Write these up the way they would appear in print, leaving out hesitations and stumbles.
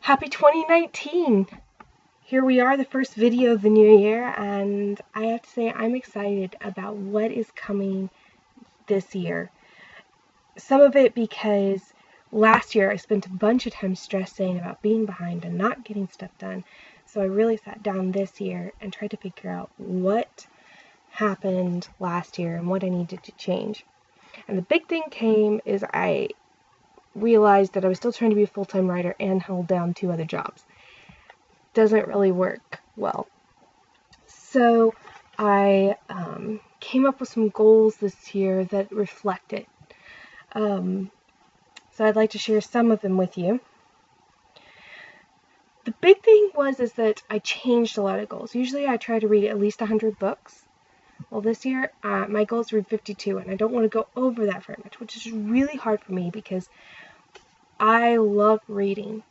Happy 2019! Here we are, the first video of the new year, and I have to say I'm excited about what is coming this year. Some of it because last year I spent a bunch of time stressing about being behind and not getting stuff done. So I really sat down this year and tried to figure out what happened last year and what I needed to change. And the big thing came is I realized that I was still trying to be a full-time writer and held down 2 other jobs. Doesn't really work well. So I came up with some goals this year that reflect it. So I'd like to share some of them with you. The big thing is that I changed a lot of goals. Usually I try to read at least 100 books. Well, this year my goal is to read 52, and I don't want to go over that very much, which is really hard for me because I love reading.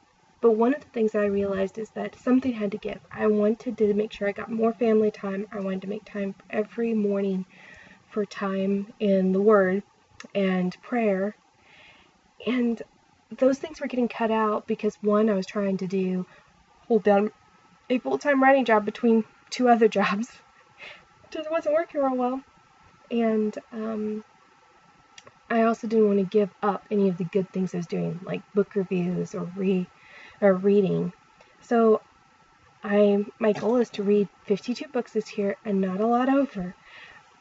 But one of the things that I realized is that something had to give. I wanted to make sure I got more family time. I wanted to make time every morning for time in the Word and prayer. And those things were getting cut out because, one, I was trying to hold down a full-time writing job between 2 other jobs. It just wasn't working real well. And I also didn't want to give up any of the good things I was doing, like book reviews or reading. So my goal is to read 52 books this year and not a lot over,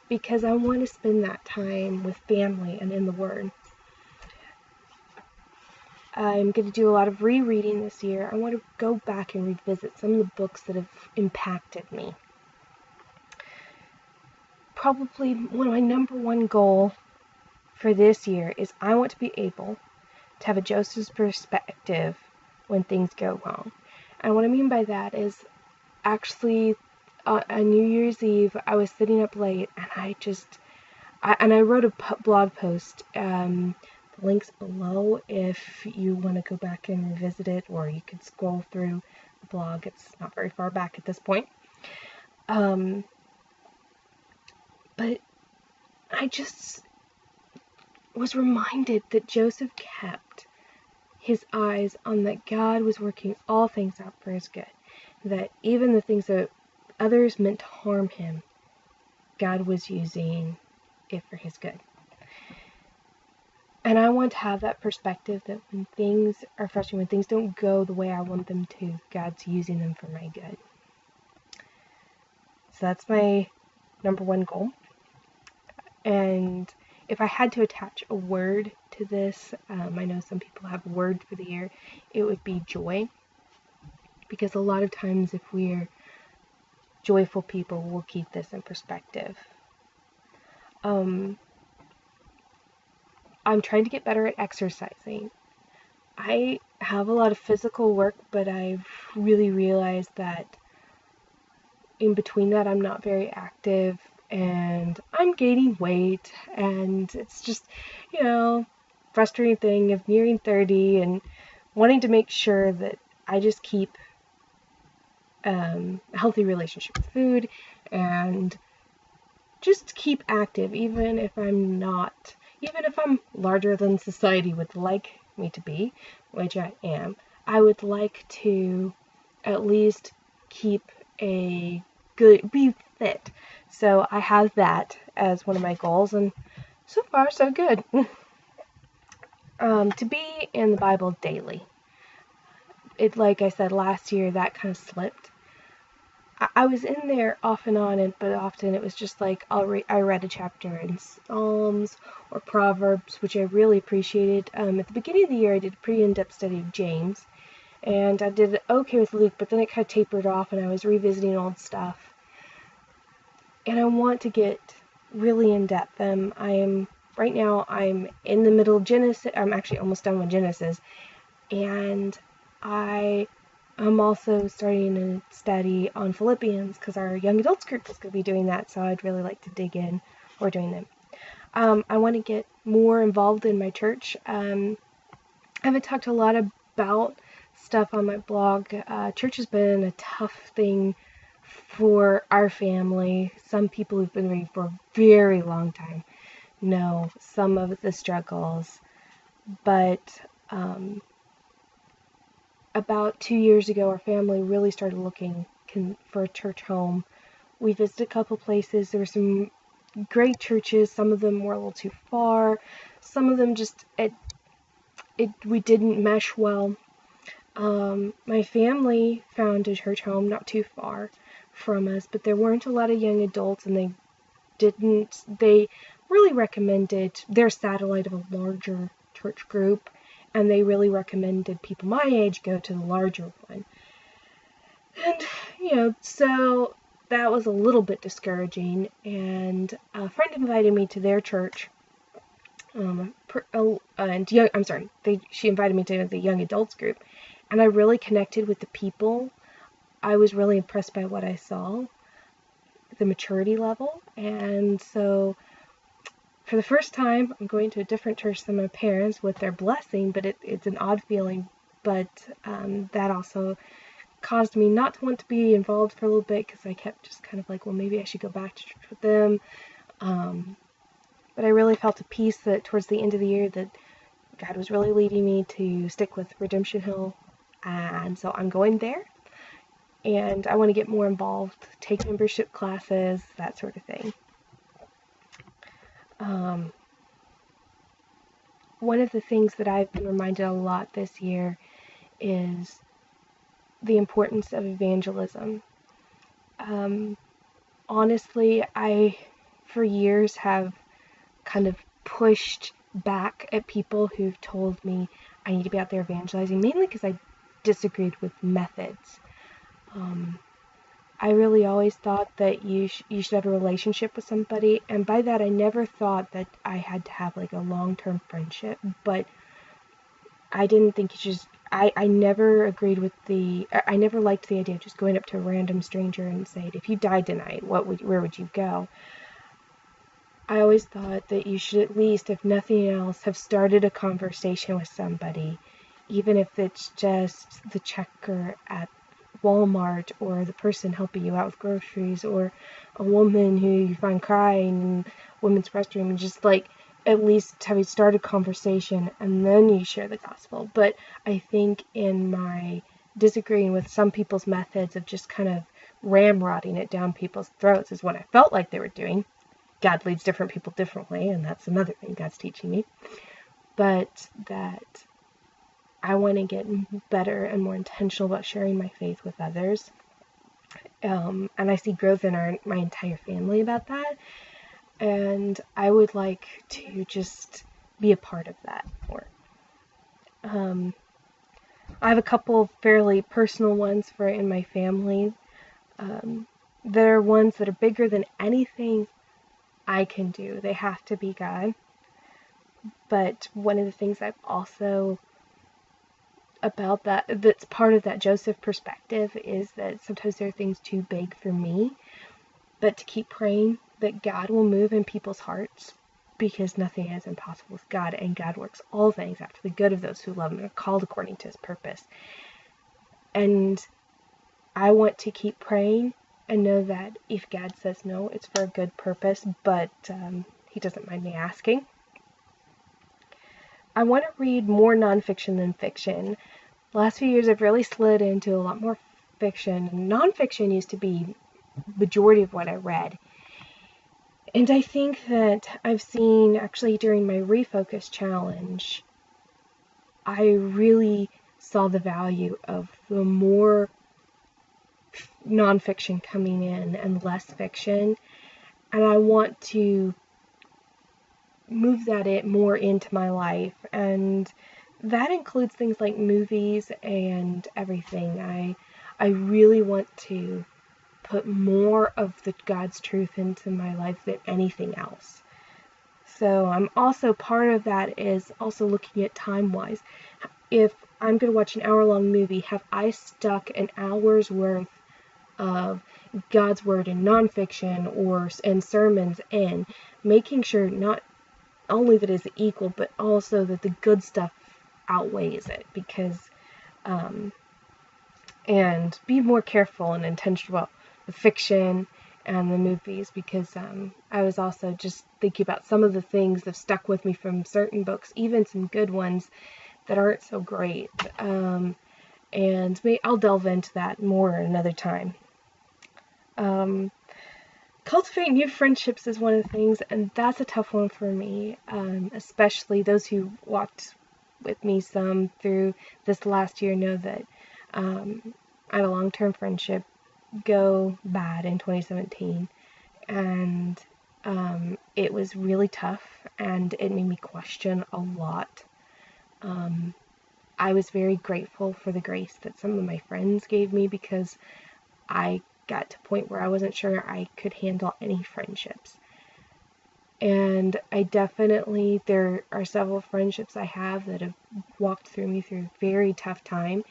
because I want to spend that time with family and in the Word. I'm going to do a lot of rereading this year. I want to go back and revisit some of the books that have impacted me. Probably one of my number one goal for this year is I want to be able to have a Joseph's perspective when things go wrong. And what I mean by that is, actually, on New Year's Eve, I was sitting up late, and I wrote a blog post. The link's below if you want to go back and revisit it, or you can scroll through the blog. It's not very far back at this point. But I just was reminded that Joseph kept his eyes on that God was working all things out for his good. That even the things that others meant to harm him, God was using it for his good. And I want to have that perspective that when things are frustrating, when things don't go the way I want them to, God's using them for my good. So that's my number one goal. And if I had to attach a word to this, I know some people have a word for the year, it would be joy. Because a lot of times if we're joyful people, we'll keep this in perspective. I'm trying to get better at exercising. I have a lot of physical work, but I've really realized that in between that I'm not very active, and I'm gaining weight, and it's just, frustrating thing of nearing 30 and wanting to make sure that I just keep a healthy relationship with food and just keep active, even if I'm larger than society would like me to be, which I am. I would like to at least be fit. So I have that as one of my goals, and so far so good. To be in the Bible daily. Like I said, last year that kind of slipped. I was in there off and on, but often it was just like I read a chapter in Psalms or Proverbs, which I really appreciated. At the beginning of the year, I did a pretty in-depth study of James, and I did okay with Luke, but then it kind of tapered off, and I was revisiting old stuff. And I want to get really in-depth. Right now I'm in the middle of Genesis. I'm actually almost done with Genesis, and I'm also starting a study on Philippians because our young adults group is going to be doing that, so I'd really like to dig in. We're doing them. I want to get more involved in my church. I haven't talked a lot about stuff on my blog. Church has been a tough thing for our family. Some people who've been reading for a very long time know some of the struggles, but about 2 years ago, our family really started looking for a church home. We visited a couple places. There were some great churches. Some of them were a little too far. Some of them just we didn't mesh well. My family found a church home not too far from us, but there weren't a lot of young adults, and they really recommended their satellite of a larger church group, and they really recommended people my age go to the larger one. And, so that was a little bit discouraging, and a friend invited me to their church. She invited me to the young adults group, and I really connected with the people. I was really impressed by what I saw, the maturity level, and so for the first time, I'm going to a different church than my parents with their blessing, but it's an odd feeling, but that also caused me not to want to be involved for a little bit, because I kept just kind of like, well, maybe I should go back to church with them. But I really felt a peace that towards the end of the year that God was really leading me to stick with Redemption Hill, and so I'm going there, and I want to get more involved, take membership classes, that sort of thing. One of the things that I've been reminded a lot this year is the importance of evangelism. Honestly, I, for years, have kind of pushed back at people who've told me I need to be out there evangelizing, mainly because I disagreed with methods. I really always thought that you should have a relationship with somebody, and by that I never thought that I had to have like a long-term friendship, but I didn't think you just, I never agreed with I never liked the idea of just going up to a random stranger and saying, if you died tonight, where would you go? I always thought that you should at least, if nothing else, have started a conversation with somebody, even if it's just the checker at Walmart, or the person helping you out with groceries, or a woman who you find crying in women's restroom, and just like at least have you start a conversation and then you share the gospel. But I think in my disagreeing with some people's methods of just kind of ramrodding it down people's throats is what I felt like they were doing. God leads different people differently, and that's another thing God's teaching me. But that I want to get better and more intentional about sharing my faith with others. And I see growth in my entire family about that. And I would like to just be a part of that more. I have a couple of fairly personal ones in my family. They're ones that are bigger than anything I can do. They have to be God. But one of the things I've also about that's part of that Joseph perspective is that sometimes there are things too big for me, but to keep praying that God will move in people's hearts, because nothing is impossible with God, and God works all things after the good of those who love Him and are called according to His purpose. And I want to keep praying and know that if God says no, it's for a good purpose, but He doesn't mind me asking. I want to read more nonfiction than fiction. The last few years I've really slid into a lot more fiction. Nonfiction used to be the majority of what I read. And I think that I've seen, actually during my Refocus challenge, I really saw the value of the more nonfiction coming in and less fiction. And I want to move that more into my life, and that includes things like movies and everything. I really want to put more of the God's truth into my life than anything else. So I'm also, part of that is also looking at time-wise. If I'm going to watch an hour-long movie, have I stuck an hour's worth of God's word in nonfiction and sermons in, making sure not only that it's equal, but also that the good stuff outweighs it, because and be more careful and intentional about the fiction and the movies, because I was also just thinking about some of the things that stuck with me from certain books, even some good ones that aren't so great. and I'll delve into that more another time. Cultivate new friendships is one of the things, and that's a tough one for me, especially those who walked with me some through this last year know that I had a long-term friendship go bad in 2017, and it was really tough, and it made me question a lot. I was very grateful for the grace that some of my friends gave me, because I got to a point where I wasn't sure I could handle any friendships. And there are several friendships I have that have walked through me through a very tough time,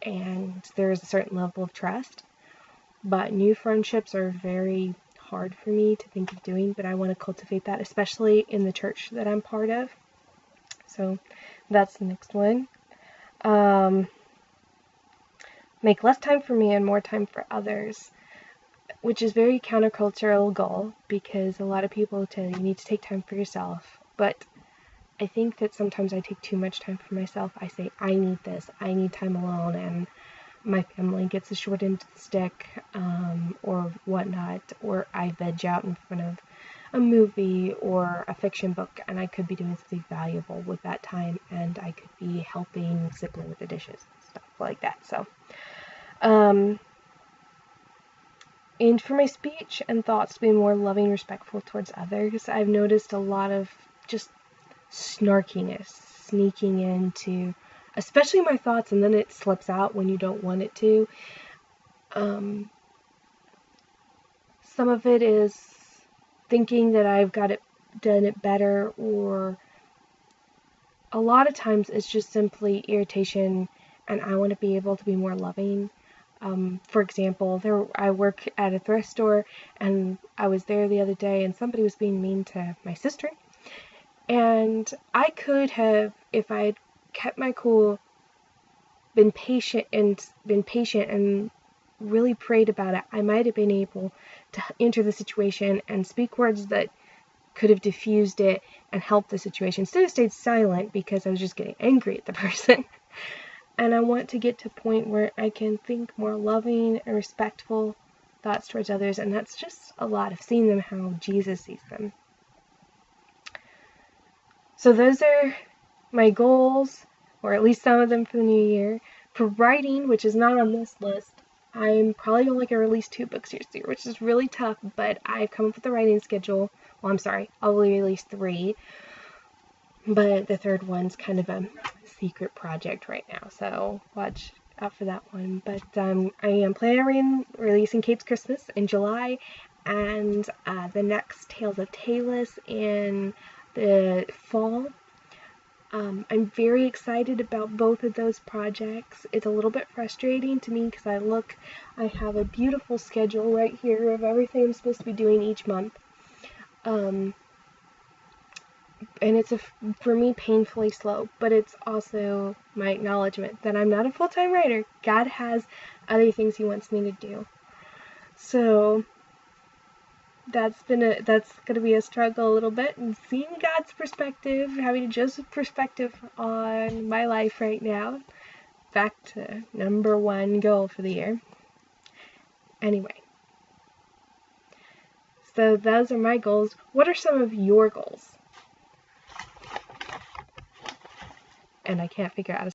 and there's a certain level of trust. But new friendships are very hard for me to think of doing, but I want to cultivate that, especially in the church that I'm part of. So that's the next one. Make less time for me and more time for others, which is very countercultural goal, because a lot of people tell you need to take time for yourself. But I think that sometimes I take too much time for myself. I say, I need this, I need time alone, and my family gets the short end of the stick, or whatnot, or I veg out in front of a movie or a fiction book, and I could be doing something valuable with that time, and I could be helping sibling with the dishes and stuff like that. So, and for my speech and thoughts to be more loving, respectful towards others, I've noticed a lot of just snarkiness sneaking into, especially my thoughts, and then it slips out when you don't want it to. Some of it is thinking that I've done it better, or a lot of times it's just simply irritation, and I want to be able to be more loving. For example, I work at a thrift store, and I was there the other day, and somebody was being mean to my sister. And I could have, if I had kept my cool, been patient and really prayed about it, I might have been able to enter the situation and speak words that could have diffused it and helped the situation. Instead, I stayed silent because I was just getting angry at the person. And I want to get to a point where I can think more loving and respectful thoughts towards others, and that's just a lot of seeing them how Jesus sees them. So those are my goals, or at least some of them for the new year. For writing, which is not on this list, I'm probably only going to release 2 books this year, which is really tough, but I've come up with a writing schedule. Well, I'm sorry, I'll release 3, but the third one's kind of a secret project right now, so watch out for that one. But I am planning on releasing Kate's Christmas in July, and the next Tales of Talus in the fall. I'm very excited about both of those projects. It's a little bit frustrating to me because I have a beautiful schedule right here of everything I'm supposed to be doing each month. And it's for me painfully slow, but it's also my acknowledgement that I'm not a full-time writer. God has other things he wants me to do. So that's gonna be a struggle a little bit, and seeing God's perspective, having a Joseph perspective on my life right now. Back to number 1 goal for the year. Anyway, so those are my goals. What are some of your goals? And I can't figure out how to